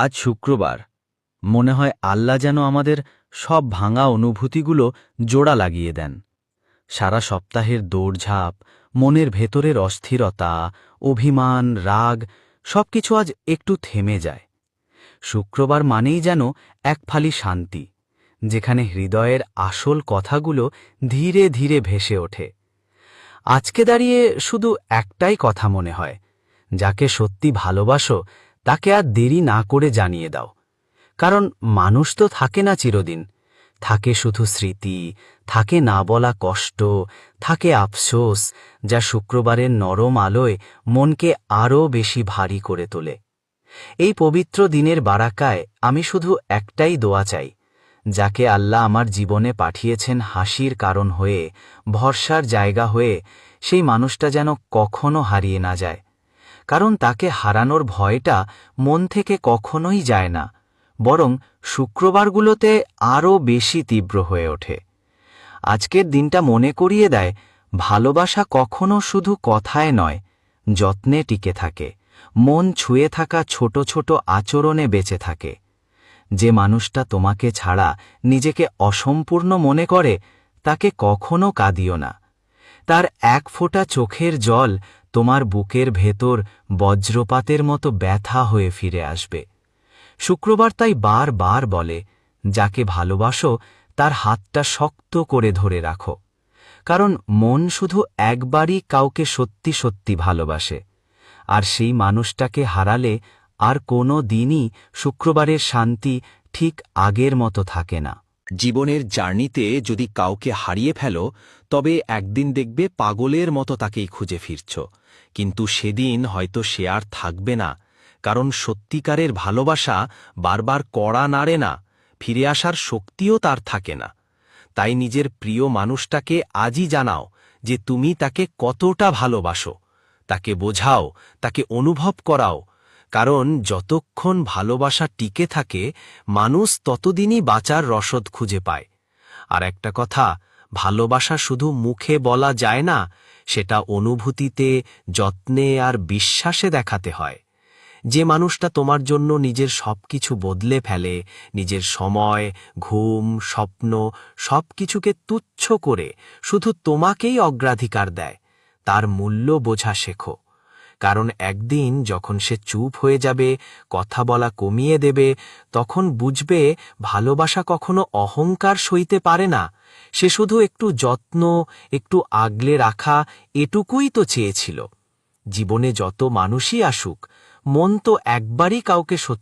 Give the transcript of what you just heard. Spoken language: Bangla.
আজ শুক্রবার। মনে হয় আল্লাহ যেন আমাদের সব ভাঙা অনুভূতিগুলো জোড়া লাগিয়ে দেন। সারা সপ্তাহের দৌড়ঝাঁপ, মনের ভেতরের অস্থিরতা, অভিমান, রাগ সবকিছু আজ একটু থেমে যায়। শুক্রবার মানেই যেন এক ফালি শান্তি, যেখানে হৃদয়ের আসল কথাগুলো ধীরে ধীরে ভেসে ওঠে। আজকে দাঁড়িয়ে শুধু একটাই কথা মনে হয়, যাকে সত্যি ভালোবাসো তাকে আর দেরি না করে জানিয়ে দাও। কারণ মানুষ তো থাকে না চিরদিন, থাকে শুধু স্মৃতি, থাকে না বলা কষ্ট, থাকে আফসোস, যা শুক্রবারের নরম আলোয় মনকে আরও বেশি ভারী করে তোলে। এই পবিত্র দিনের বারাকায় আমি শুধু একটাই দোয়া চাই, যাকে আল্লাহ আমার জীবনে পাঠিয়েছেন হাসির কারণ হয়ে, ভরসার জায়গা হয়ে, সেই মানুষটা যেন কখনো হারিয়ে না যায়। কারণ তাকে হারানোর ভয়টা মন থেকে কখনোই যায় না, বরং শুক্রবারগুলোতে আরও বেশি তীব্র হয়ে ওঠে। আজকের দিনটা মনে করিয়ে দেয়, ভালোবাসা কখনো শুধু কথায় নয়, যত্নে টিকে থাকে, মন ছুঁয়ে থাকা ছোট ছোট আচরণে বেঁচে থাকে। যে মানুষটা তোমাকে ছাড়া নিজেকে অসম্পূর্ণ মনে করে, তাকে কখনো কাঁদিও না। তার এক ফোঁটা চোখের জল তোমার বুকের ভেতর বজ্রপাতের মতো ব্যথা হয়ে ফিরে আসবে। শুক্রবার তাই বারবার বলে, যাকে ভালোবাসো তার হাতটা শক্ত করে ধরে রাখো। কারণ মন শুধু একবারই কাউকে সত্যি সত্যি ভালোবাসে, আর সেই মানুষটাকে হারালে আর কোনো দিনই শুক্রবারের শান্তি ঠিক আগের মতো থাকে না। জীবনের জার্নিতে যদি কাউকে হারিয়ে ফেলো, তবে একদিন দেখবে পাগলের মতো তাকেই খুঁজে ফিরছ। কিন্তু সেদিন হয়তো সে আর থাকবে না, কারণ সত্যিকারের ভালোবাসা বারবার কড়া নাড়ে না, ফিরে আসার শক্তিও তার থাকে না। তাই নিজের প্রিয় মানুষটাকে আজই জানাও যে তুমি তাকে কতটা ভালোবাসো, তাকে বোঝাও, তাকে অনুভব করাও। কারণ যতক্ষণ ভালোবাসা টিকে থাকে, মানুষ ততদিনই বাঁচার রসদ খুঁজে পায়। আর একটা কথা, ভালোবাসা শুধু মুখে বলা যায় না, সেটা অনুভূতিতে, যত্নে আর বিশ্বাসে দেখাতে হয়। যে মানুষটা তোমার জন্য নিজের সবকিছু বদলে ফেলে, নিজের সময়, ঘুম, স্বপ্ন সবকিছুকে তুচ্ছ করে শুধু তোমাকেই অগ্রাধিকার দেয়, তার মূল্য বোঝা শেখো। কারণ একদিন যখন সে চুপ হয়ে যাবে, কথা বলা কমিয়ে দেবে, তখন বুঝবে ভালোবাসা কখনো অহংকার সইতে পারে না। সে শুধু একটু যত্ন, একটু আগলে রাখা, এটুকুই তো চেয়েছিল। জীবনে যত মানুষই আসুক, মন তো একবারই কাউকে সত্যি